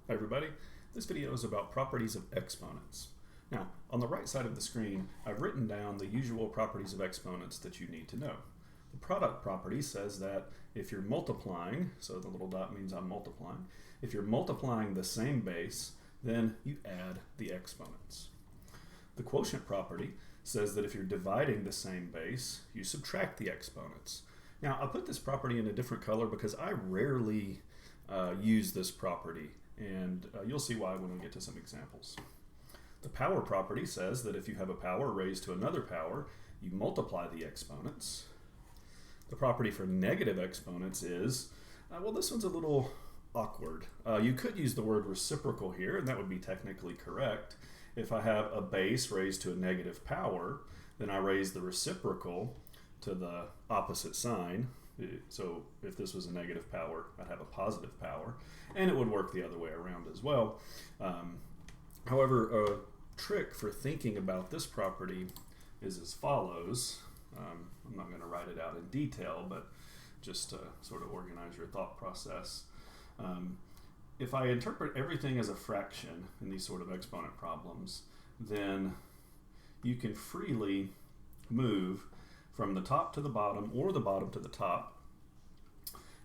Hi everybody, this video is about properties of exponents. Now, on the right side of the screen, I've written down the usual properties of exponents that you need to know. The product property says that if you're multiplying, so the little dot means I'm multiplying, if you're multiplying the same base, then you add the exponents. The quotient property says that if you're dividing the same base, you subtract the exponents. Now, I'll put this property in a different color because I rarely use this property, and you'll see why when we get to some examples. The power property says that if you have a power raised to another power, you multiply the exponents. The property for negative exponents is, well, this one's a little awkward. You could use the word reciprocal here, and that would be technically correct. If I have a base raised to a negative power, then I raise the reciprocal to the opposite sign. So if this was a negative power, I'd have a positive power, and it would work the other way around as well. However, a trick for thinking about this property is as follows. I'm not going to write it out in detail, but just to sort of organize your thought process. If I interpret everything as a fraction in these sort of exponent problems, then you can freely move from the top to the bottom or the bottom to the top,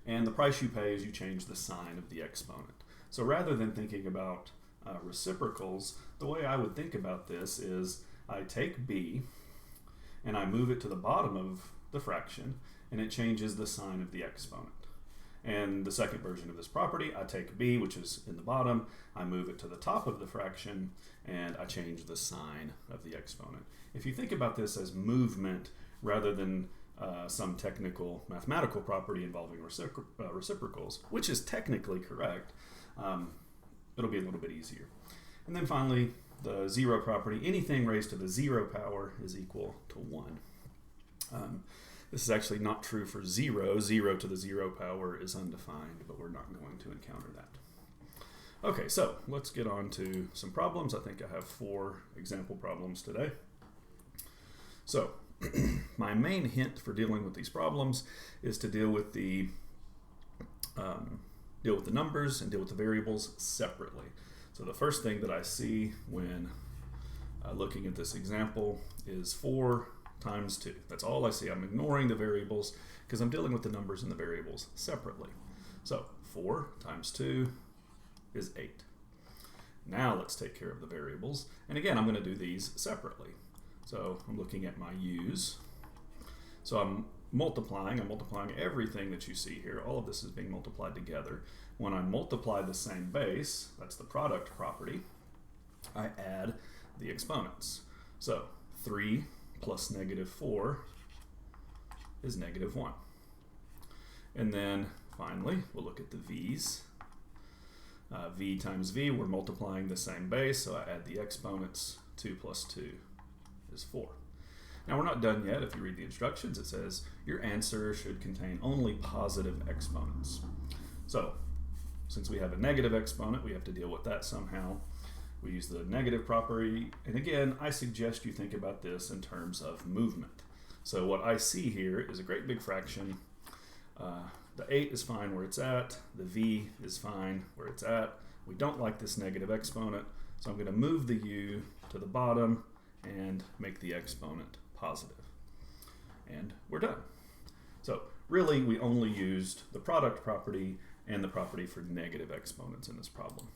and the price you pay is you change the sign of the exponent. So rather than thinking about reciprocals, the way I would think about this is I take b and I move it to the bottom of the fraction, and it changes the sign of the exponent. And the second version of this property, I take b, which is in the bottom, I move it to the top of the fraction, and I change the sign of the exponent. If you think about this as movement rather than some technical mathematical property involving reciprocals, which is technically correct, it'll be a little bit easier. And then finally, the zero property, anything raised to the zero power is equal to 1. This is actually not true for 0. 0 to the 0 power is undefined, but we're not going to encounter that. Okay, so let's get on to some problems. I think I have 4 example problems today. So my main hint for dealing with these problems is to deal with the numbers and deal with the variables separately. So the first thing that I see when looking at this example is 4 times 2. That's all I see. I'm ignoring the variables because I'm dealing with the numbers and the variables separately. So 4 times 2 is 8. Now let's take care of the variables. And again, I'm going to do these separately. So I'm looking at my u's. So I'm multiplying everything that you see here. All of this is being multiplied together. When I multiply the same base, that's the product property, I add the exponents. So 3 plus negative 4 is negative 1. And then finally, we'll look at the v's. V times v, we're multiplying the same base, so I add the exponents. 2 plus 2 is 4. Now we're not done yet. If you read the instructions, it says your answer should contain only positive exponents. So since we have a negative exponent, we have to deal with that somehow. We use the negative property, and again, I suggest you think about this in terms of movement. So what I see here is a great big fraction. The 8 is fine where it's at. The v is fine where it's at. We don't like this negative exponent, so I'm going to move the u to the bottom and make the exponent positive. And we're done. So really, we only used the product property and the property for negative exponents in this problem.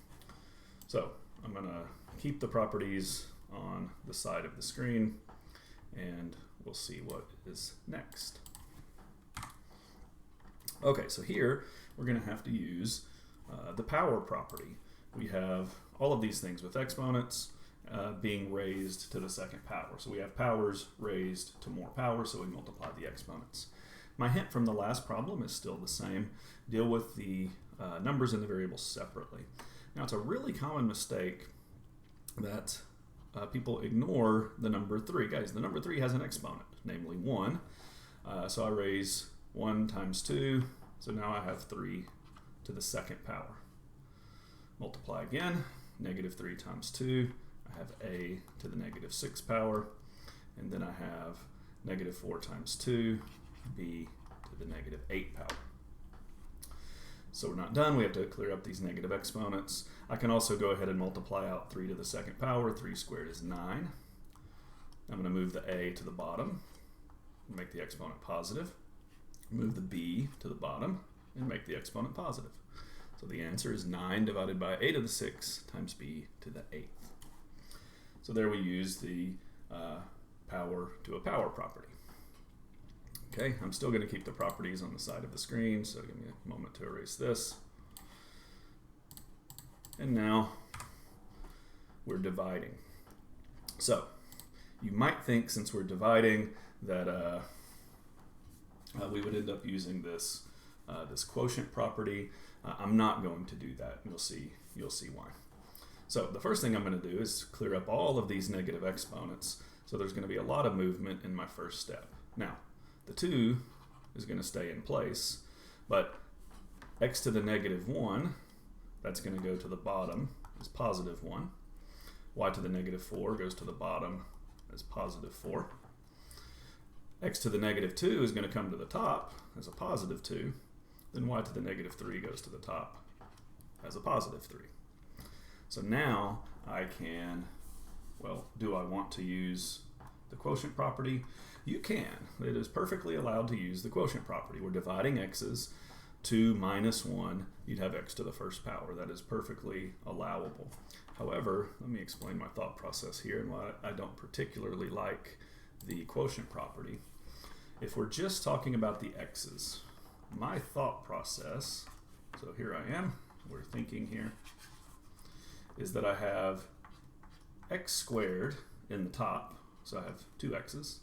So I'm going to keep the properties on the side of the screen, and we'll see what is next. Okay, so here we're going to have to use the power property. We have all of these things with exponents being raised to the second power. So we have powers raised to more power, so we multiply the exponents. My hint from the last problem is still the same. Deal with the numbers and the variables separately. Now, it's a really common mistake that people ignore the number 3. Guys, the number 3 has an exponent, namely 1. So I raise 1 times 2, so now I have 3 to the second power. Multiply again, negative 3 times 2, I have a to the negative 6 power, and then I have negative 4 times 2, b to the negative 8 power. So we're not done. We have to clear up these negative exponents. I can also go ahead and multiply out 3 to the second power. 3 squared is 9. I'm going to move the a to the bottom and make the exponent positive. Move the b to the bottom and make the exponent positive. So the answer is 9 divided by a to the 6 times b to the 8th. So there we use the power to a power property. Okay, I'm still going to keep the properties on the side of the screen, so give me a moment to erase this. And now we're dividing. So you might think, since we're dividing, that we would end up using this this quotient property. I'm not going to do that. You'll see why. So the first thing I'm going to do is clear up all of these negative exponents. So there's going to be a lot of movement in my first step. Now, the 2 is going to stay in place, but x to the negative 1, that's going to go to the bottom as positive 1. Y to the negative 4 goes to the bottom as positive 4. X to the negative 2 is going to come to the top as a positive 2. Then y to the negative 3 goes to the top as a positive 3. So now I can, well, do I want to use the quotient property? You can. It is perfectly allowed to use the quotient property. We're dividing x's. 2 minus 1, you'd have x to the first power. That is perfectly allowable. However, let me explain my thought process here and why I don't particularly like the quotient property. If we're just talking about the x's, my thought process, so here I am, we're thinking here, is that I have x squared in the top, so I have 2 x's,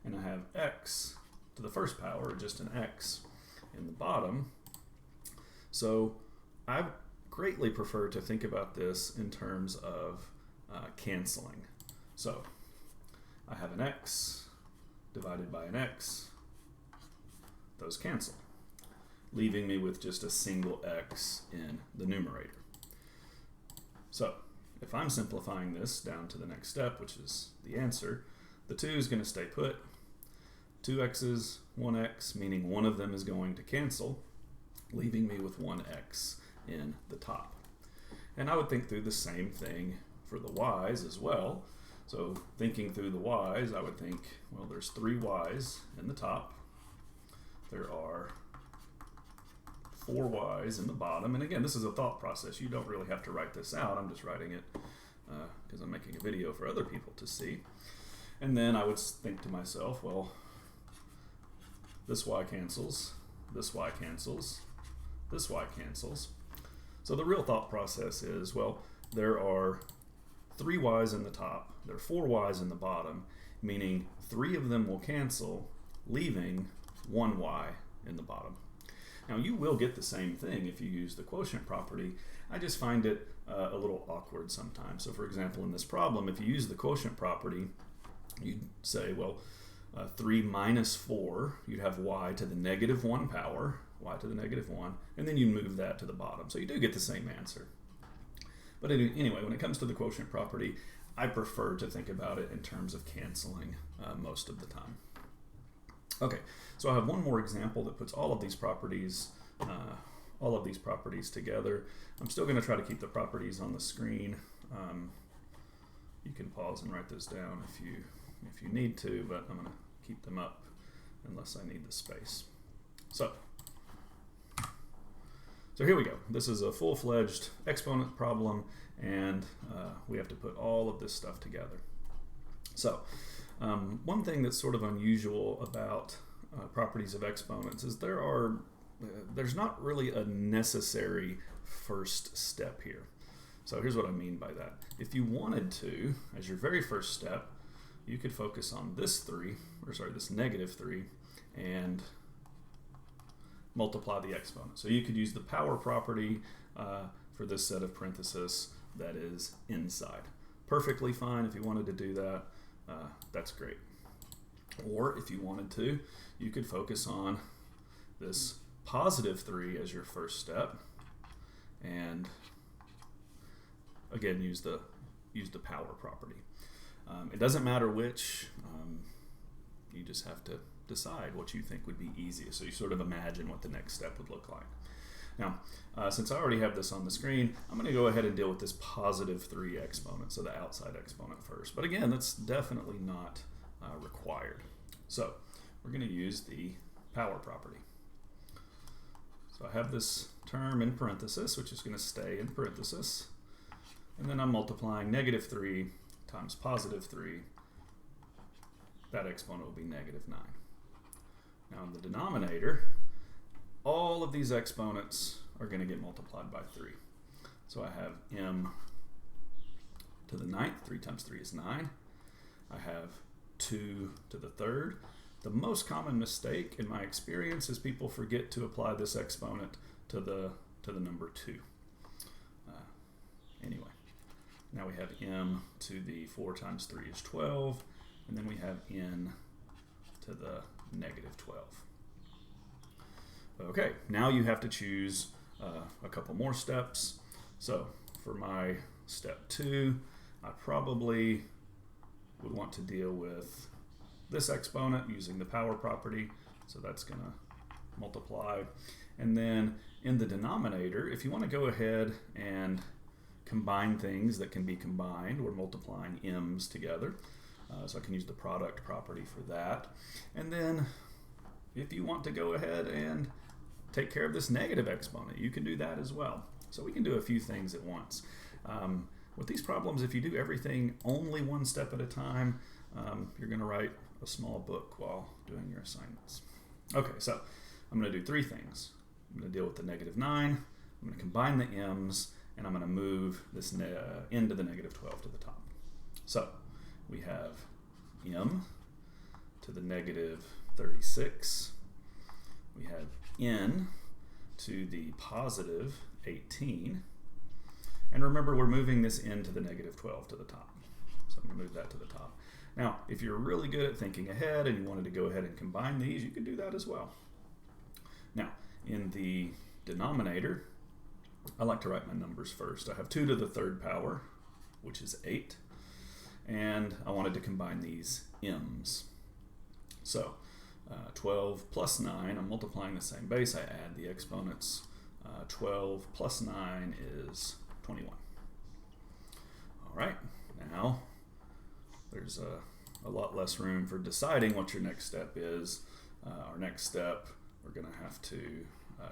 and I have x to the first power, or just an x, in the bottom. So I greatly prefer to think about this in terms of canceling. So I have an x divided by an x. Those cancel, leaving me with just a single x in the numerator. So if I'm simplifying this down to the next step, which is the answer, the 2 is going to stay put. 2 x's, 1 x, meaning one of them is going to cancel, leaving me with 1 x in the top. And I would think through the same thing for the y's as well. So thinking through the y's, I would think, well, there's 3 y's in the top. There are 4 y's in the bottom. And again, this is a thought process. You don't really have to write this out. I'm just writing it because I'm making a video for other people to see. And then I would think to myself, well, this y cancels, this y cancels, this y cancels. So the real thought process is, well, there are 3 y's in the top, there are 4 y's in the bottom, meaning 3 of them will cancel, leaving 1 y in the bottom. Now you will get the same thing if you use the quotient property. I just find it a little awkward sometimes. So for example, in this problem, if you use the quotient property, you'd say, well, 3 minus 4, you'd have y to the negative 1 power, y to the negative 1, and then you move that to the bottom. So you do get the same answer. But anyway, when it comes to the quotient property, I prefer to think about it in terms of canceling most of the time. Okay, so I have one more example that puts all of these properties together. I'm still going to try to keep the properties on the screen. You can pause and write this down if you need to, but I'm going to keep them up unless I need the space. So here we go. This is a full-fledged exponent problem, and we have to put all of this stuff together. So one thing that's sort of unusual about properties of exponents is there's not really a necessary first step here. So here's what I mean by that. If you wanted to, as your very first step, you could focus on this negative 3, and multiply the exponent. So you could use the power property for this set of parentheses that is inside. Perfectly fine if you wanted to do that. That's great. Or if you wanted to, you could focus on this positive 3 as your first step, and again use the power property. It doesn't matter which. You just have to decide what you think would be easiest. So you sort of imagine what the next step would look like. Now, since I already have this on the screen, I'm going to go ahead and deal with this positive 3 exponent, so the outside exponent first. But again, that's definitely not required. So we're going to use the power property. So I have this term in parenthesis, which is going to stay in parenthesis. And then I'm multiplying negative 3 times positive 3. That exponent will be negative 9. Now in the denominator, all of these exponents are going to get multiplied by 3. So I have m to the 9th. 3 times 3 is 9. I have 2 to the 3rd. The most common mistake in my experience is people forget to apply this exponent to the number 2. Anyway, now we have m to the 4 times 3 is 12, and then we have n to the negative 12. Okay, now you have to choose a couple more steps. So for my step 2, I probably would want to deal with this exponent using the power property. So that's going to multiply. And then in the denominator, if you want to go ahead and combine things that can be combined, we're multiplying m's together. So I can use the product property for that. And then if you want to go ahead and take care of this negative exponent, you can do that as well. So we can do a few things at once. With these problems, if you do everything only one step at a time, you're going to write a small book while doing your assignments. Okay, so I'm going to do 3 things. I'm going to deal with the negative 9, I'm going to combine the m's, and I'm going to move this n to the negative 12 to the top. So we have m to the negative 36. We have n to the positive 18. And remember, we're moving this n to the negative 12 to the top. So I'm going to move that to the top. Now, if you're really good at thinking ahead and you wanted to go ahead and combine these, you could do that as well. Now, in the denominator, I like to write my numbers first. I have 2 to the 3rd power, which is 8. And I wanted to combine these m's. So 12 plus 9, I'm multiplying the same base. I add the exponents. 12 plus 9 is 21. All right, now there's a lot less room for deciding what your next step is. Our next step, we're going to have to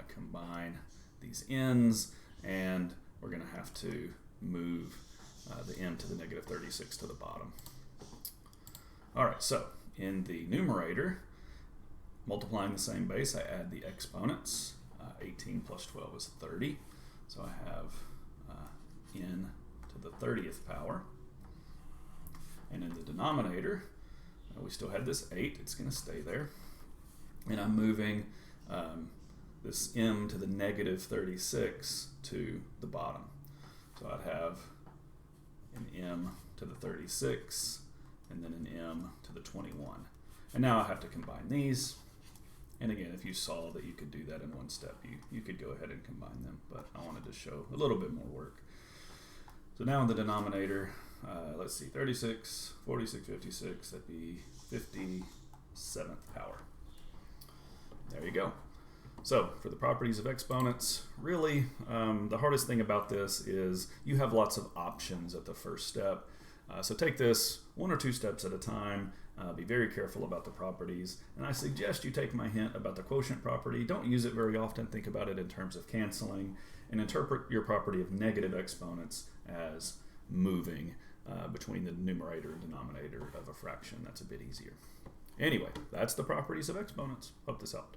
combine these n's, and we're going to have to move the m to the negative 36 to the bottom. All right, so in the numerator, multiplying the same base, I add the exponents. 18 plus 12 is 30. So I have n to the 30th power. And in the denominator, we still had this 8. It's going to stay there. And I'm moving this m to the negative 36 to the bottom. So I'd have an m to the 36, and then an m to the 21. And now I have to combine these. And again, if you saw that you could do that in one step, you could go ahead and combine them, but I wanted to show a little bit more work. So now in the denominator, let's see, 36, 46, 56, that'd be 57th power. There you go. So for the properties of exponents, really the hardest thing about this is you have lots of options at the first step. So take this 1 or 2 steps at a time. Be very careful about the properties. And I suggest you take my hint about the quotient property. Don't use it very often. Think about it in terms of canceling, and interpret your property of negative exponents as moving between the numerator and denominator of a fraction. That's a bit easier. Anyway, that's the properties of exponents. Hope this helped.